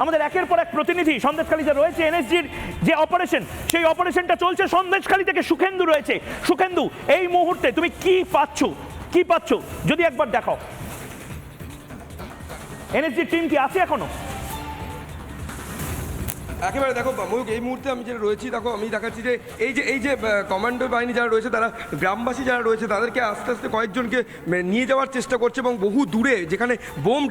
আমাদের একের পর এক প্রতিনিধি সন্দেশখালীতে রয়েছে। এনএসজির যে অপারেশন, সেই অপারেশনটা চলছে সন্দেশখালী থেকে। সুখেন্দু রয়েছে। সুখেন্দু, এই মুহূর্তে তুমি কি পাচ্ছ যদি একবার দেখাও। এনএসজির টিম কি আছে এখনো? একেবারে দেখো ময়ূক, এই মুহূর্তে আমি যেটা রয়েছি, দেখো আমি দেখাচ্ছি যে এই যে কমান্ডো বাহিনী যারা রয়েছে, তারা গ্রামবাসী যারা রয়েছে তাদেরকে আস্তে আস্তে কয়েকজনকে নিয়ে যাওয়ার চেষ্টা করছে, এবং বহু দূরে যেখানে বোম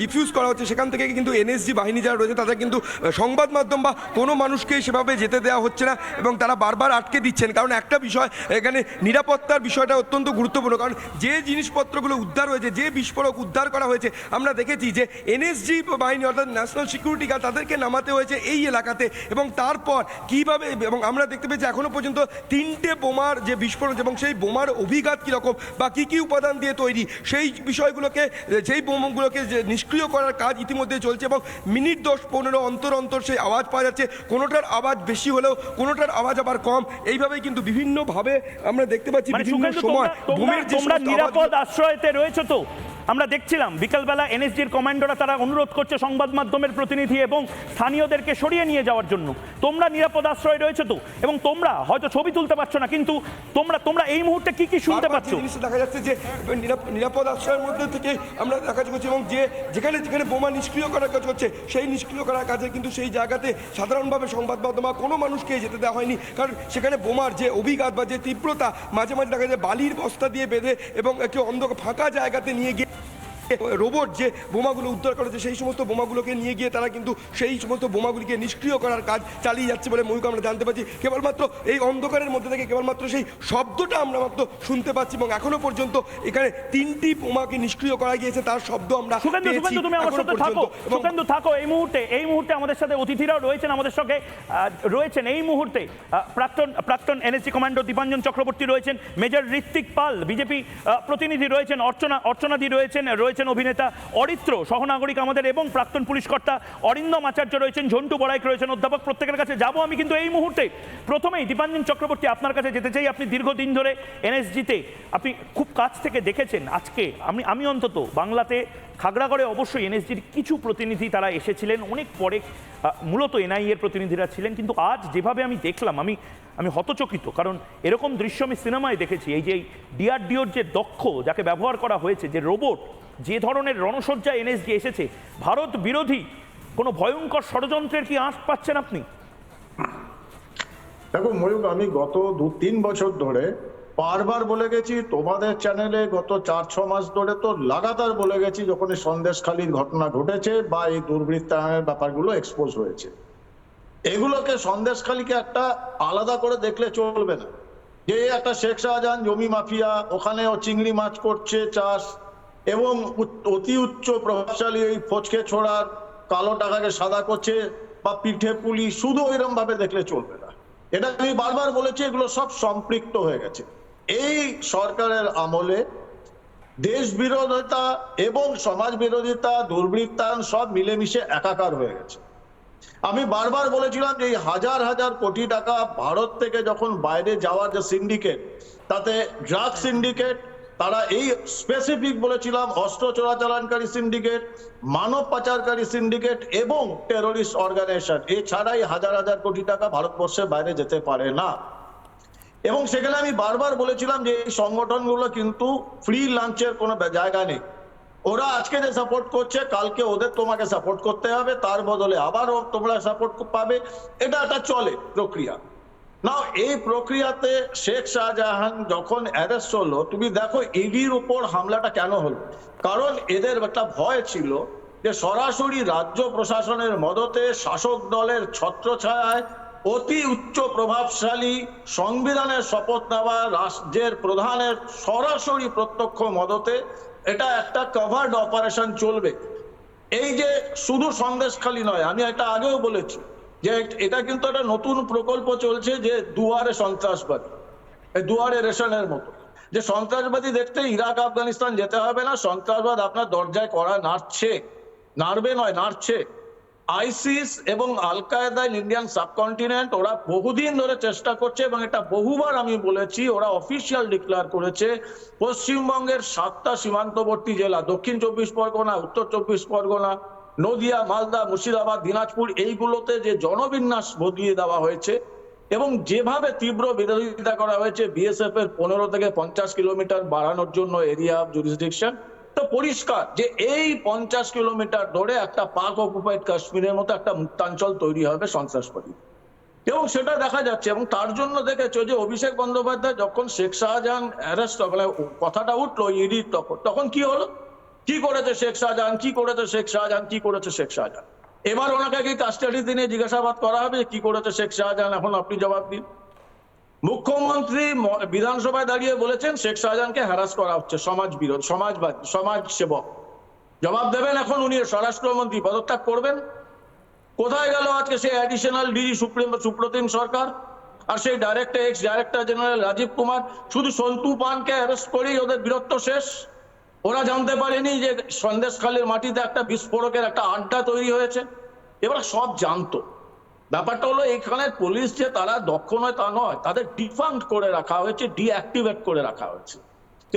ডিফিউজ করা হচ্ছে সেখান থেকে কিন্তু এনএসজি বাহিনী যারা রয়েছে তাদের কিন্তু সংবাদ মাধ্যম বা কোনো মানুষকে সেভাবে যেতে দেওয়া হচ্ছে না, এবং তারা বারবার আটকে দিচ্ছেন। কারণ একটা বিষয় এখানে, নিরাপত্তার বিষয়টা অত্যন্ত গুরুত্বপূর্ণ। কারণ যে জিনিসপত্রগুলো উদ্ধার হয়েছে, যে বিস্ফোরক উদ্ধার করা হয়েছে, আমরা দেখেছি যে এনএসজি বাহিনী অর্থাৎ ন্যাশনাল সিকিউরিটি গার্ড তাদেরকে নামাতে হয়েছে এই এলাকাতে, এবং তারপর কিভাবে, এবং আমরা দেখতে পেয়েছি এখনো পর্যন্ত 3টে বোমার যে বিস্ফোরণ এবং সেই বোমার অভিঘাত কীরকম বা কী কী উপাদান দিয়ে তৈরি, সেই বিষয়গুলোকে, সেই বোমগুলোকে যে নিষ্ক্রিয় করার কাজ ইতিমধ্যে চলছে, এবং মিনিট 10-15 অন্তর অন্তর সেই আওয়াজ পাওয়া যাচ্ছে। কোনোটার আওয়াজ বেশি হলেও কোনোটার আওয়াজ আবার কম। এইভাবেই কিন্তু বিভিন্নভাবে আমরা দেখতে পাচ্ছি বিভিন্ন সময় বোমের যে নিরাপদ আশ্রয়তে রয়েছে। তো আমরা দেখছিলাম বিকালবেলা এনএসজির কমান্ডোরা তারা অনুরোধ করছে সংবাদ মাধ্যমের প্রতিনিধি এবং স্থানীয়দেরকে সরিয়ে নিয়ে যাওয়ার জন্য। তোমরা নিরাপদ আশ্রয় রয়েছে তো, এবং তোমরা হয়তো ছবি তুলতে পারছো না, কিন্তু তোমরা এই মুহূর্তে কি শুনতে পাচ্ছ? দেখা যাচ্ছে যে নিরাপদ আশ্রয়ের মধ্যে থেকে আমরা দেখা যাচ্ছে, এবং যেখানে বোমা নিষ্ক্রিয় করার কাজ হচ্ছে সেই নিষ্ক্রিয় করার কাজে কিন্তু সেই জায়গাতে সাধারণভাবে সংবাদ মাধ্যম কোনো মানুষকে যেতে দেওয়া হয়নি। কারণ সেখানে বোমার যে অভিঘাত বা যে তীব্রতা, মাঝে মাঝে দেখা যায় বালির বস্তা দিয়ে বেঁধে এবং একটি ফাঁকা জায়গাতে নিয়ে গিয়ে রোবট যে বোমাগুলো উদ্ধার করেছে সেই সমস্ত বোমাগুলোকে নিয়ে গিয়ে তারা কিন্তু সেই সমস্ত বোমাগুলিকে নিষ্ক্রিয় করার কাজ চালিয়ে যাচ্ছে বলে ময়ূক আমরা জানতে পারছি। কেবলমাত্র এই অন্ধকারের মধ্যে থেকে কেবলমাত্র সেই শব্দটা আমরা মাত্র শুনতে পাচ্ছি, এবং এখনো পর্যন্ত এখানে 3টি বোমাকে নিষ্ক্রিয় করা গিয়েছে তার শব্দ আমরা পেয়েছি। তুমি আমার সাথে থাকো, সুখেন্দু থাকো। এই মুহূর্তে আমাদের সাথে অতিথিরাও রয়েছেন, আমাদের সঙ্গে রয়েছেন এই মুহূর্তে প্রাক্তন এনএসজি কমান্ডো দীপাঞ্জন চক্রবর্তী রয়েছেন, মেজর ঋত্বিক পাল বিজেপি প্রতিনিধি রয়েছেন, অর্চনাদি রয়েছেন অভিনেতা অরিত্র সহনাগরিক আমাদের, এবং প্রাক্তন পুলিশ কর্তা অরিন্দম আচার্য রয়েছেন, ঝন্টু বড়াইক রয়েছেন, অধ্যাপক। প্রত্যেকের কাছে যাব আমি, কিন্তু এই মুহূর্তে প্রথমেই দীপাঞ্জন চক্রবর্তী আপনার কাছে যেতে চাই। আপনি দীর্ঘদিন ধরে এনএসজিতে আপনি খুব কাছ থেকে দেখেছেন। আজকে আমি অন্তত বাংলাতে খাগড়াগড়ে অবশ্যই এনএসজির কিছু প্রতিনিধি তারা এসেছিলেন, অনেক পরে মূলত এনআইএর প্রতিনিধিরা ছিলেন, কিন্তু আজ যেভাবে আমি দেখলাম আমি হতচকিত। কারণ এরকম দৃশ্য আমি সিনেমায় দেখেছি। এই যে ডিআরডিওর যে দক্ষ, যাকে ব্যবহার করা হয়েছে, যে রোবট, যে ধরনের রণসজ্জা এনএসজি এসেছে, ভারত বিরোধী কোনো ভয়ঙ্কর ষড়যন্ত্রের কি আঁচ পাচ্ছেন আপনি? দেখো ময়ূক, আমি গত 2-3 বছর ধরে বারবার বলে গেছি তোমাদের চ্যানেলে, গত 4-6 মাস ধরে তো লাগাতার বলে গেছি, যখন এই সন্দেশখালীর ঘটনা ঘটেছে বা এই দুর্বৃত্তায়নের ব্যাপারগুলো এক্সপোজ হয়েছে, এগুলোকে সন্দেশখালীকে একটা আলাদা করে দেখলে চলবে না। যে একটা শেখ শাহজাহান জমি মাফিয়া, ওখানে ও চিংড়ি মাছ করছে চাষ, এবং অতি উচ্চ প্রভাবশালী ওই ফচকে ছোড়ার কালো টাকাকে সাদা করছে বা পিঠে পুলি, শুধু ওইরকম ভাবে দেখলে চলবে না। এটা আমি বারবার বলেছি, এগুলো সব সম্পৃক্ত হয়ে গেছে। এই সরকারের আমলে দেশ বিরোধিতা এবং সমাজ বিরোধিতা, দুর্বৃত্তায়ন সব মিলেমিশে একাকার হয়ে গেছে। আমি বারবার বলেছিলাম যে এই হাজার হাজার কোটি টাকা ভারত থেকে যখন বাইরে যাওয়ার যে সিন্ডিকেট, তাতে ড্রাগ সিন্ডিকেট, তারা এই স্পেসিফিক বলেছিলাম অস্ত্র চোরাচালানকারী সিন্ডিকেট, মানব পাচারকারী সিন্ডিকেট এবং টেরোরিস্ট অর্গানাইজেশন, এছাড়াই হাজার হাজার কোটি টাকা ভারতবর্ষের বাইরে যেতে পারে না। এবং সেখানে আমি বারবার বলেছিলাম যে এই সংগঠনগুলো কিন্তু ফ্রি লাঞ্চের কোনো জায়গা নেই। ওরা আজকে যে সাপোর্ট করছে, কালকে ওদের তোমাকে সাপোর্ট করতে হবে, তার বদলে আবারও তোমরা সাপোর্ট পাবে। এটা একটা চলে প্রক্রিয়া। না, এই প্রক্রিয়াতে শেখ শাহজাহান যখন অ্যারেস্ট হলো, তুমি দেখো ইডির উপর হামলাটা কেন হলো। কারণ এদের একটা ভয় ছিল যে সরাসরি রাজ্য প্রশাসনের মদতে, শাসক দলের ছত্রছায়ায় অতি উচ্চ প্রভাবশালী সংবিধানের শপথ নেওয়া রাজ্যের প্রধানের সরাসরি প্রত্যক্ষ মদতে এটা একটা কভার্ড অপারেশন চলবে। এই যে শুধু সন্দেশখালী নয়, আমি এটা আগেও বলেছি যে এটা কিন্তু একটা নতুন প্রকল্প চলছে, যে দুয়ারে সন্ত্রাসবাদী, দুয়ারে রেশনের মতো, যে সন্ত্রাসবাদী দেখতে ইরাক আফগানিস্তান যেতে হবে না, সন্ত্রাসবাদ আপনার দরজায় কড়া নাড়ছে, নাড়বে নয় নাড়ছে। আইসিস এবং আল কায়েদা ইন্ডিয়ান সাবকন্টিনেন্ট, ওরা বহুদিন ধরে চেষ্টা করছে, এবং এটা বহুবার আমি বলেছি, ওরা অফিসিয়াল ডিক্লেয়ার করেছে পশ্চিমবঙ্গের 7টা সীমান্তবর্তী জেলা, দক্ষিণ 24 পরগনা, উত্তর 24 পরগনা, নদিয়া, মালদা, মুর্শিদাবাদ, দিনাজপুর এইগুলোতে যে জনবিন্যাস বদলিয়ে দেওয়া হয়েছে এবং যেভাবে তীব্র বিরোধিতা করা হয়েছে বিএসএফ এর 15 থেকে 50 কিলোমিটার বাড়ানোর জন্য এরিয়া অফ জুরিসডিকশন, তো পরিষ্কার যে এই 50 কিলোমিটার ধরে একটা পাক অকুপাইড কাশ্মীরের মতো একটা মুক্তাঞ্চল তৈরি হবে সন্ত্রাসবাদী, এবং সেটা দেখা যাচ্ছে। এবং তার জন্য দেখেছো যে অভিষেক বন্দ্যোপাধ্যায় যখন শেখ শাহজাহান অ্যারেস্ট মানে কথাটা উঠলো ইডি, তখন কি হলো, কি করেছে শেখ শাহজাহান, কি করেছে শেখ শাহজাহান, কি করেছে শেখ শাহজাহান। এবার ওনাকে কি কাস্টাডিতে নিয়ে জিজ্ঞাসাবাদ করা হবে কি করেছে শেখ শাহজাহান, এখন আপনি জবাব দিন। মুখ্যমন্ত্রী বিধানসভায় দাঁড়িয়ে বলেছেন শেখ শাহজাহানকে হ্যারাস করা হচ্ছে, সমাজ বিরোধ, সমাজবাদী, সমাজ সেবক। জবাব দেবেন এখন উনি, স্বরাষ্ট্রমন্ত্রী পদত্যাগ করবেন। কোথায় গেল আজকে সেই অ্যাডিশনাল ডিজি সুপ্রতিম সরকার আর সেই ex director general Rajeev Kumar? শুধু সন্তু পানকে অ্যারেস্ট করেই ওদের বীরত্ব শেষ? ওরা জানতে পারেনি যে সন্দেশখালীর মাটিতে একটা বিস্ফোরকের একটা আড্ডা তৈরি হয়েছে? এবার সব জানতো। ব্যাপারটা হলো এখানে পুলিশ যে তারা দক্ষ নয় তা নয়, তাদের ডিফান্ড করে রাখা হয়েছে, ডিঅ্যাক্টিভেট করে রাখা হয়েছে,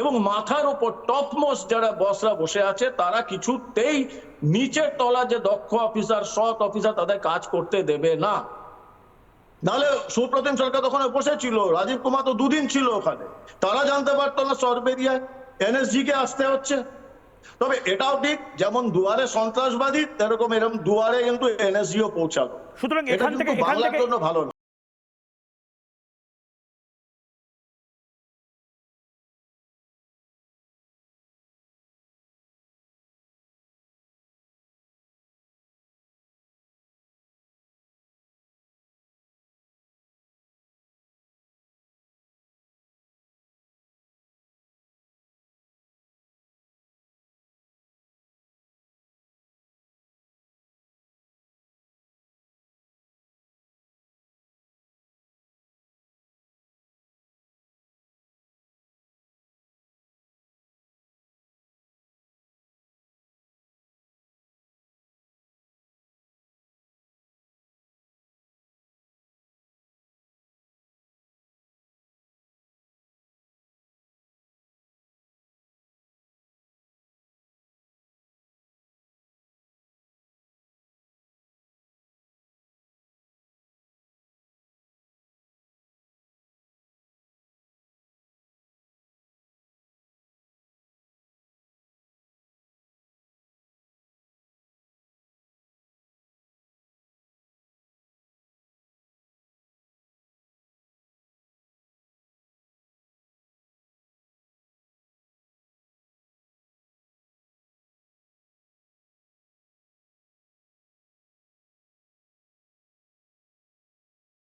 এবং মাথার উপর টপমোস্ট যারা বসরা বসে আছে তারা কিছুতেই নিচের তলা যে দক্ষ অফিসার, সৎ অফিসার, তাদের কাজ করতে দেবে না। নাহলে সুপ্রতিম সরকার তখন বসেছিল, রাজীব কুমার তো 2 দিন ছিল ওখানে, তারা জানতে পারতো না সরবেরিয়ায় এনএসজি কে আসতে হচ্ছে। তবে এটাও ঠিক, যেমন দুয়ারে সন্ত্রাসবাদী এরকম দুয়ারে কিন্তু এনএসজিও পৌঁছালো। সুতরাং এটা এখান কিন্তু থেকে বাংলার জন্য ভালো না।